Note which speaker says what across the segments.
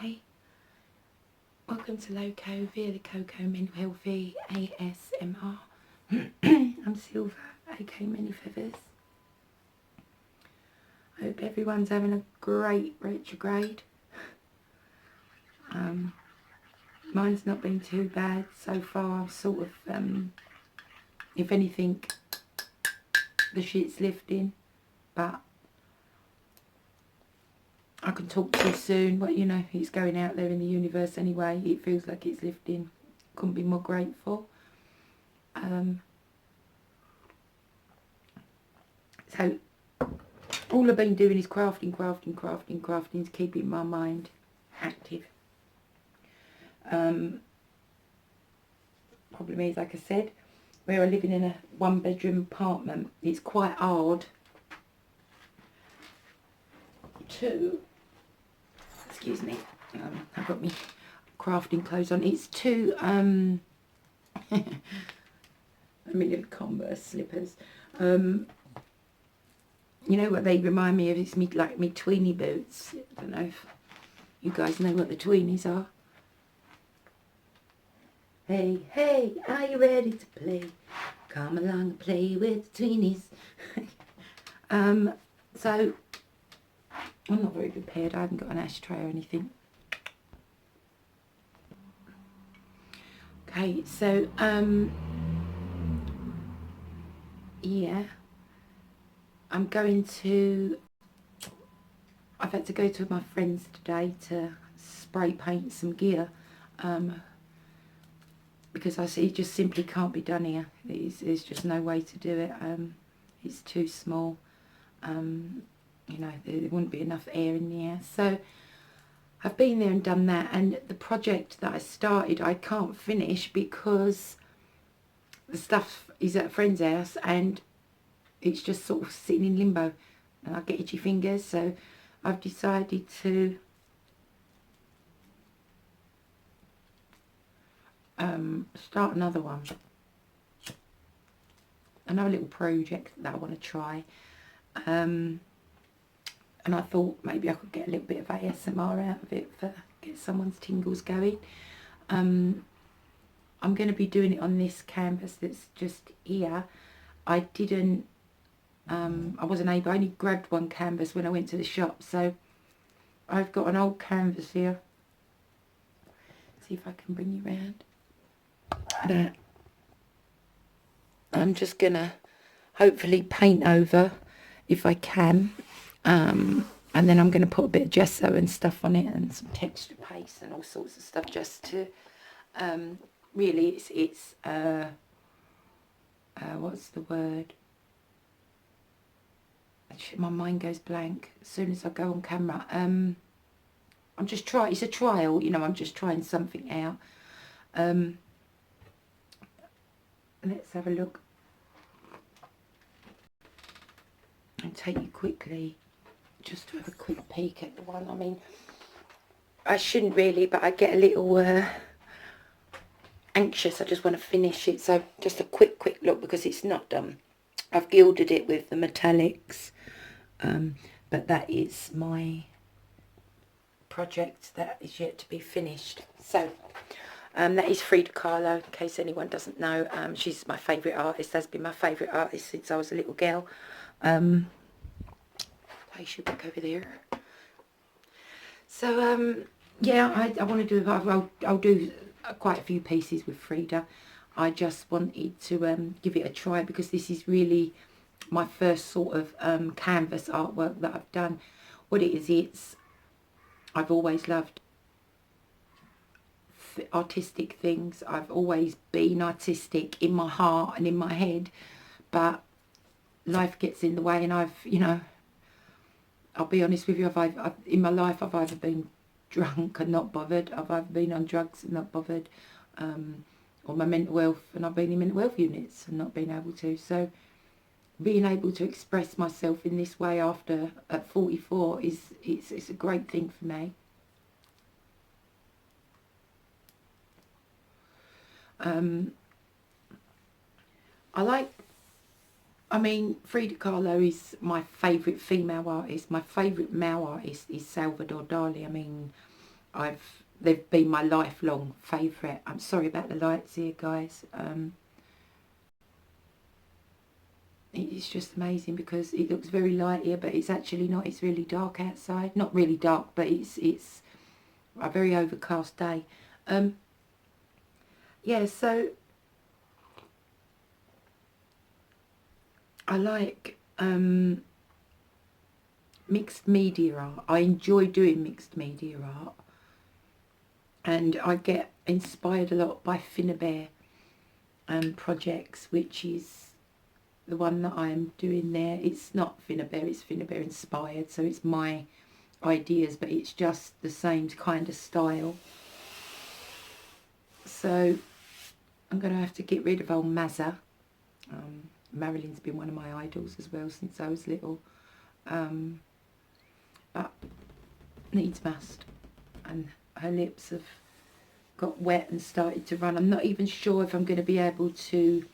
Speaker 1: Hi, welcome to Loco via the Coco Mental Healthy ASMR. I'm Silver, aka Many Feathers. I hope everyone's having a great retrograde. Mine's not been too bad so far. I've sort of, if anything, the shit's lifting, but I can talk too soon. But you know, it's going out there in the universe anyway. It feels like it's lifting. Couldn't be more grateful. So all I've been doing is crafting to keeping my mind active. Problem is, like I said, where I live in a one-bedroom apartment, it's quite hard to, excuse me, I've got my crafting clothes on. It's too, a million Converse slippers. You know what they remind me of? It's me, like me tweenie boots. I don't know if you guys know what the tweenies are. Hey, hey, are you ready to play? Come along and play with the tweenies. So, I'm not very prepared. I haven't got an ashtray or anything. Okay, so, yeah. I'm going to, I've had to go to my friends today to spray paint some gear. Because I see it just simply can't be done here. There's just no way to do it. It's too small. You know, there wouldn't be enough air in the air. So I've been there and done that, and the project that I started I can't finish because the stuff is at a friend's house and it's just sort of sitting in limbo and I get itchy fingers. So I've decided to start another one, another little project that I want to try, and I thought maybe I could get a little bit of ASMR out of it for get someone's tingles going. I'm going to be doing it on this canvas that's just here. I didn't, I wasn't able, I only grabbed one canvas when I went to the shop, so I've got an old canvas here. See if I can bring you round. That I'm just gonna hopefully paint over if I can, and then I'm gonna put a bit of gesso and stuff on it and some texture paste and all sorts of stuff just to really it's what's the word, my mind goes blank as soon as I go on camera. I'm just trying, it's a trial, you know, I'm just trying something out. Let's have a look and take you quickly just to have a quick peek at the one. I mean, I shouldn't really, but I get a little anxious. I just want to finish it, so just a quick look because it's not done. I've gilded it with the metallics, but that is my project that is yet to be finished. So that is Frida Kahlo, in case anyone doesn't know. She's my favourite artist, has been my favourite artist since I was a little girl. I should back over there. So, yeah, I want to do, I'll do quite a few pieces with Frida. I just wanted to give it a try because this is really my first sort of canvas artwork that I've done. What it is, I've always loved artistic things. I've always been artistic in my heart and in my head, but life gets in the way, and I've, you know, I'll be honest with you, I've in my life I've either been drunk and not bothered, I've either been on drugs and not bothered, or my mental health, and I've been in mental health units and not been able to. So being able to express myself in this way after at 44 it's a great thing for me. I mean, Frida Kahlo is my favourite female artist. My favourite male artist is Salvador Dali. I mean, they've been my lifelong favourite. I'm sorry about the lights here, guys. It's just amazing because it looks very light here, but it's actually not. It's really dark outside. Not really dark, but it's a very overcast day. Yeah, so I like mixed media art. I enjoy doing mixed media art, and I get inspired a lot by Finnabair projects, which is the one that I'm doing there. It's not Finnabair, it's Finnabair inspired, so it's my ideas, but it's just the same kind of style. So I'm going to have to get rid of old Mazza. Marilyn's been one of my idols as well since I was little, but needs must. And her lips have got wet and started to run. I'm not even sure if I'm going to be able to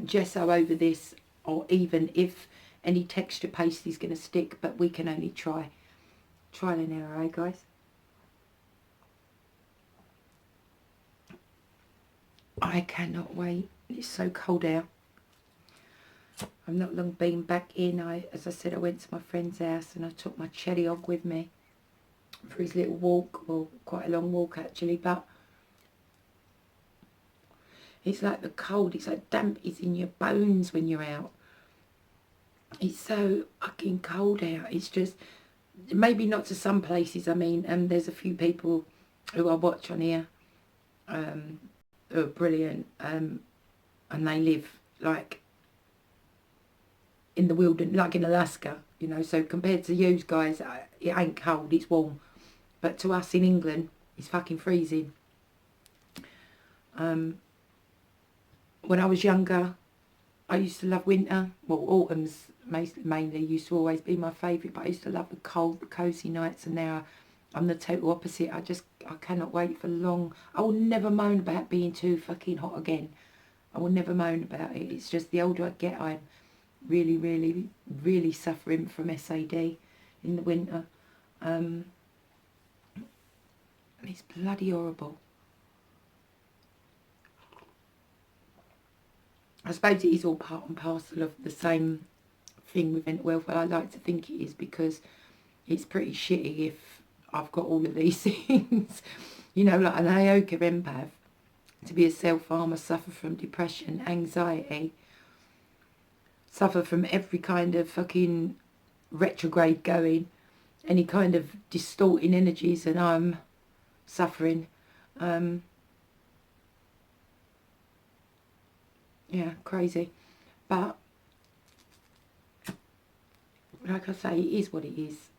Speaker 1: gesso over this, or even if any texture paste is going to stick, but we can only try. Trial and error, eh guys? I cannot wait. It's so cold out. I've not long been back in. As I said, I went to my friend's house and I took my Chelly Hog with me for his little walk. Well, quite a long walk actually, but it's like the cold, it's like damp is in your bones when you're out. It's so fucking cold out. It's just, maybe not to some places. I mean, there's a few people who I watch on here who are brilliant, and they live like in the wilderness, like in Alaska, you know. So compared to you guys, it ain't cold, it's warm. But to us in England, it's fucking freezing. When I was younger, I used to love winter. Well, autumns mainly used to always be my favourite, but I used to love the cold, the cosy nights, and now I'm the total opposite. I cannot wait for long. I will never moan about being too fucking hot again. I will never moan about it. It's just the older I get, I'm really, really, really suffering from SAD in the winter. And it's bloody horrible. I suppose it is all part and parcel of the same thing with mental health. Well, I like to think it is, because it's pretty shitty if I've got all of these things. You know, like an Aoka empath, to be a self-harmer, suffer from depression, anxiety, suffer from every kind of fucking retrograde going, any kind of distorting energies, and I'm suffering. Yeah, crazy. But like I say, it is what it is.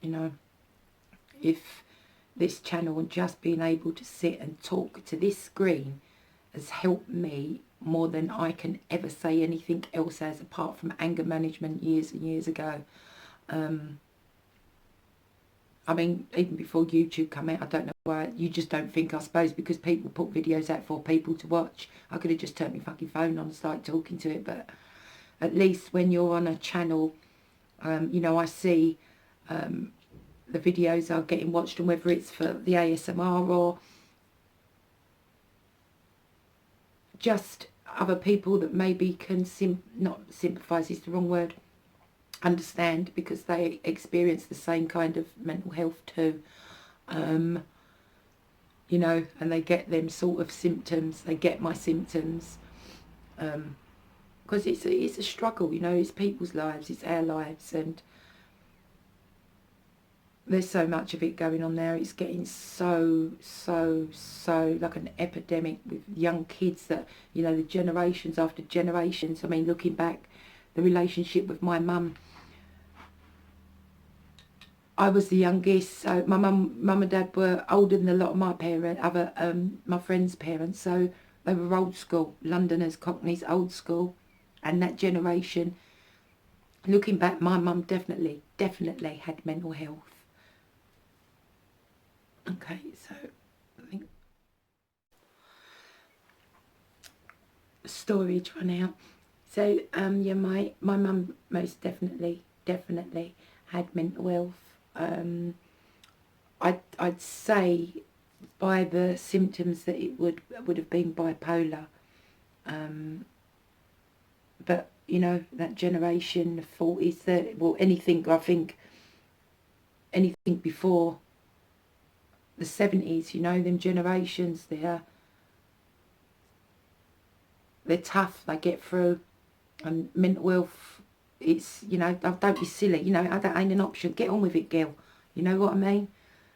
Speaker 1: You know, if this channel and just being able to sit and talk to this screen has helped me more than I can ever say anything else has, apart from anger management years and years ago. I mean, even before YouTube came out, I don't know why, you just don't think, I suppose, because people put videos out for people to watch. I could have just turned my fucking phone on and started talking to it, but at least when you're on a channel, you know, I see the videos are getting watched, and whether it's for the ASMR or just other people that maybe can not sympathise is the wrong word, understand, because they experience the same kind of mental health too, you know, and they get them sort of symptoms, they get my symptoms, because it's a struggle, you know, it's people's lives, it's our lives, and there's so much of it going on there. It's getting so like an epidemic with young kids, that, you know, the generations after generations. I mean, looking back, the relationship with my mum, I was the youngest, so my mum and dad were older than a lot of my parents, my friends' parents, so they were old school, Londoners, Cockneys, old school, and that generation. Looking back, my mum definitely had mental health. Okay, so I think storage run out. So yeah, my mum most definitely had mental health. I'd say by the symptoms that it would have been bipolar. But you know, that generation, the 40s, that, well, anything, I think anything before the 70s, you know, them generations, they're tough, they get through. And mental health, it's, you know, don't be silly, you know, that ain't an option, get on with it, girl, you know what I mean?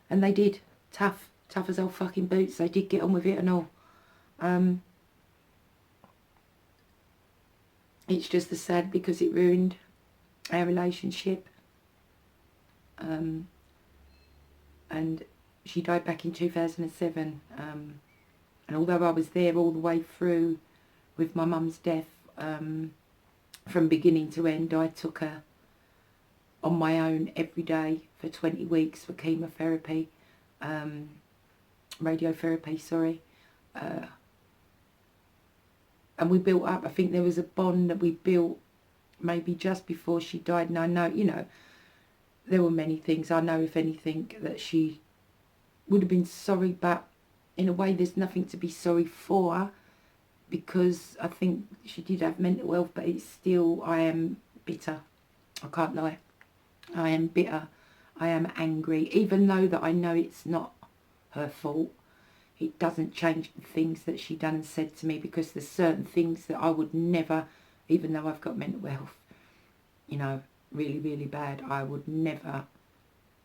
Speaker 1: And they did, tough as old fucking boots, they did get on with it and all. It's just the sad, because it ruined our relationship. And she died back in 2007. And although I was there all the way through with my mum's death, from beginning to end, I took her on my own every day for 20 weeks for chemotherapy, radiotherapy, sorry. And we built up, I think there was a bond that we built maybe just before she died. And I know, you know, there were many things. I know, if anything, that she would have been sorry, but in a way there's nothing to be sorry for, because I think she did have mental health, but it's still, I am bitter. I can't lie. I am bitter. I am angry. Even though that I know it's not her fault, it doesn't change the things that she done and said to me, because there's certain things that I would never, even though I've got mental health, you know, really, really bad, I would never,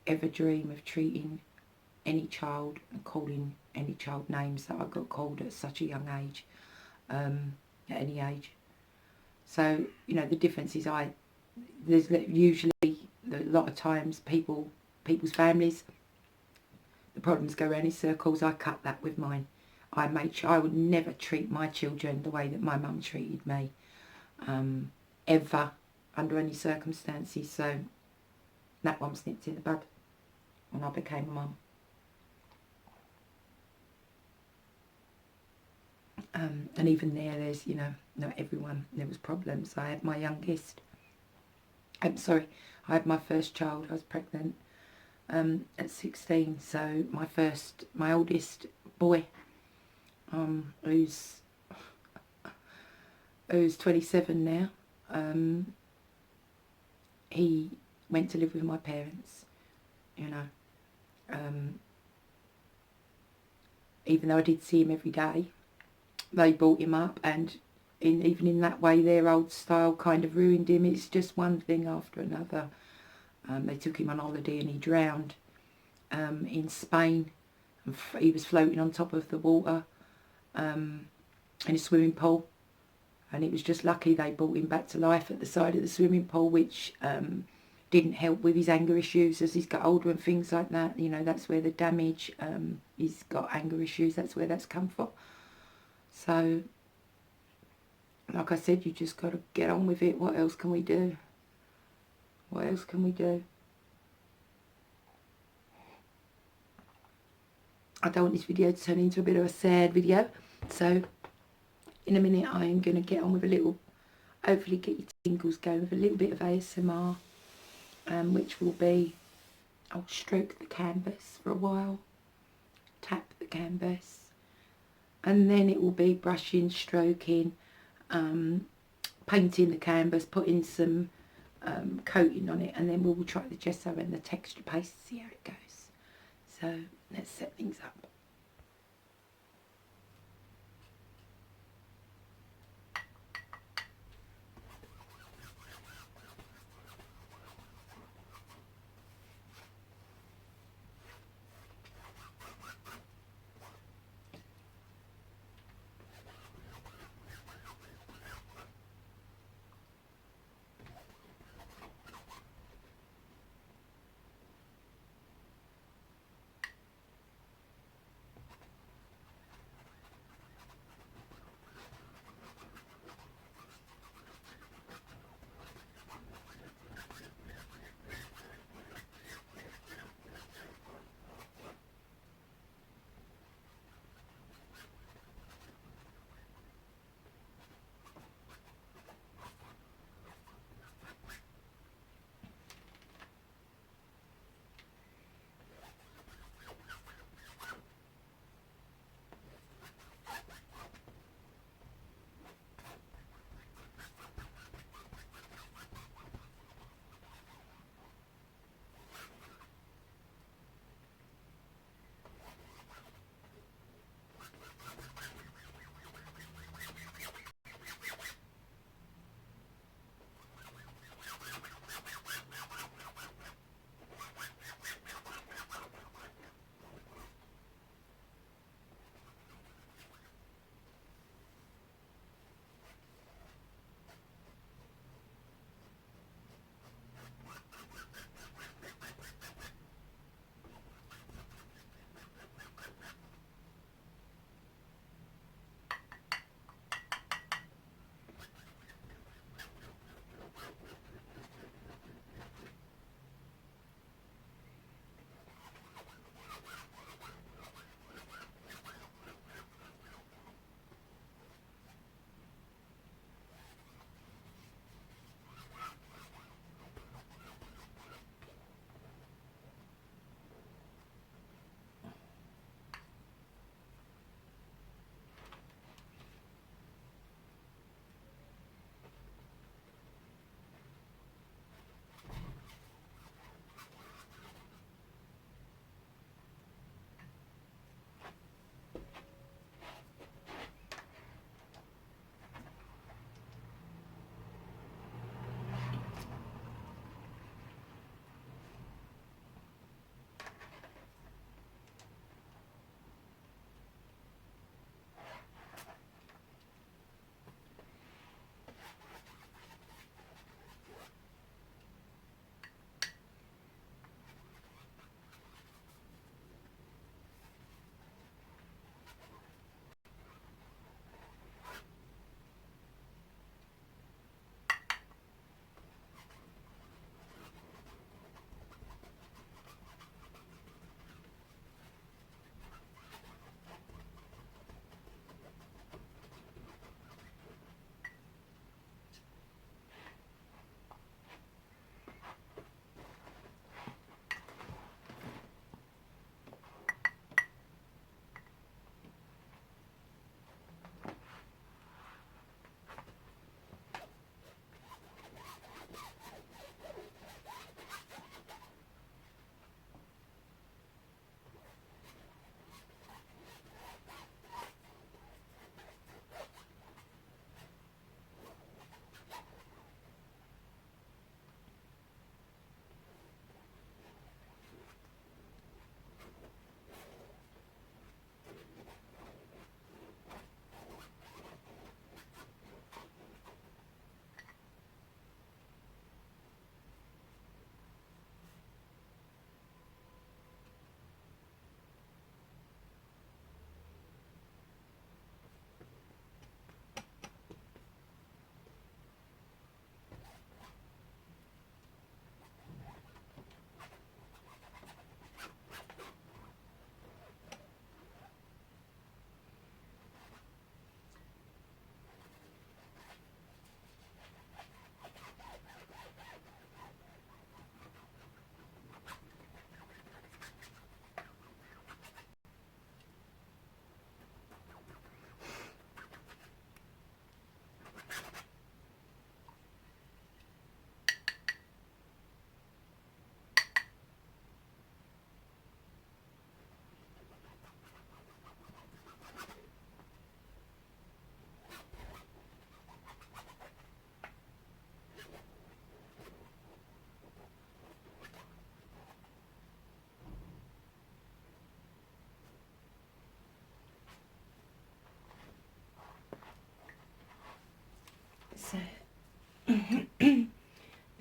Speaker 1: ever dream of treating any child and calling any child names that I got called at such a young age, at any age. So, you know, the difference is there's usually, a lot of times, people's families, the problems go around in circles. I cut that with mine. I made sure I would never treat my children the way that my mum treated me, ever, under any circumstances. So that one snipped in the bud when I became a mum. And even there's, you know, not everyone, there was problems. I had my youngest, I had my first child, I was pregnant at 16, so my oldest boy, who's 27 now, he went to live with my parents, you know, even though I did see him every day, they brought him up, and even in that way their old style kind of ruined him. It's just one thing after another. They took him on holiday and he drowned in Spain. He was floating on top of the water in a swimming pool, and it was just lucky they brought him back to life at the side of the swimming pool, which didn't help with his anger issues as he's got older and things like that. You know, that's where the damage, he's got anger issues, that's where that's come from. So, like I said, you just got to get on with it. What else can we do? What else can we do? I don't want this video to turn into a bit of a sad video. So, in a minute I am going to get on with a little, hopefully get your tingles going with a little bit of ASMR, which will be, I'll stroke the canvas for a while, tap the canvas, and then it will be brushing, stroking, painting the canvas, putting some coating on it, and then we will try the gesso and the texture paste, see how it goes. So let's set things up.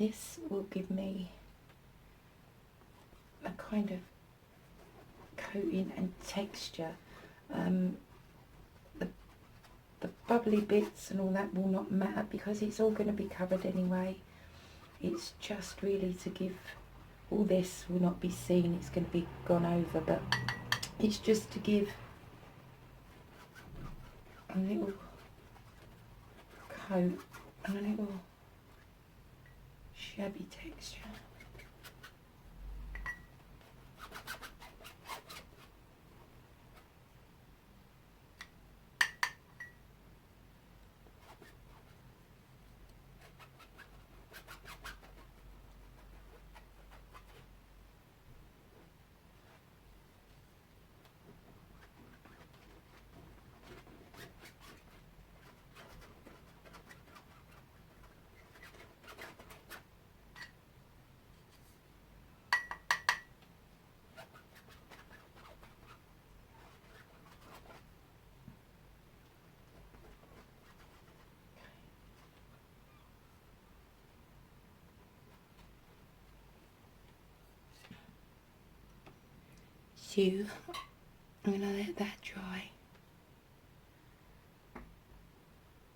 Speaker 1: this will give me a kind of coating and texture. The bubbly bits and all that will not matter because it's all going to be covered anyway. It's just really to give, all this will not be seen, it's going to be gone over, but it's just to give a little coat and a little shabby texture. So I'm going to let that dry,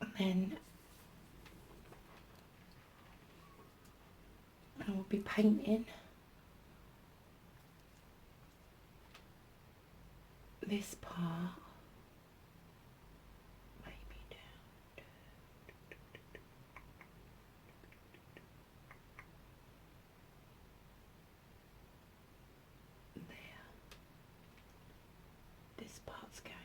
Speaker 1: and then I will be painting this part, maybe down there. This part's going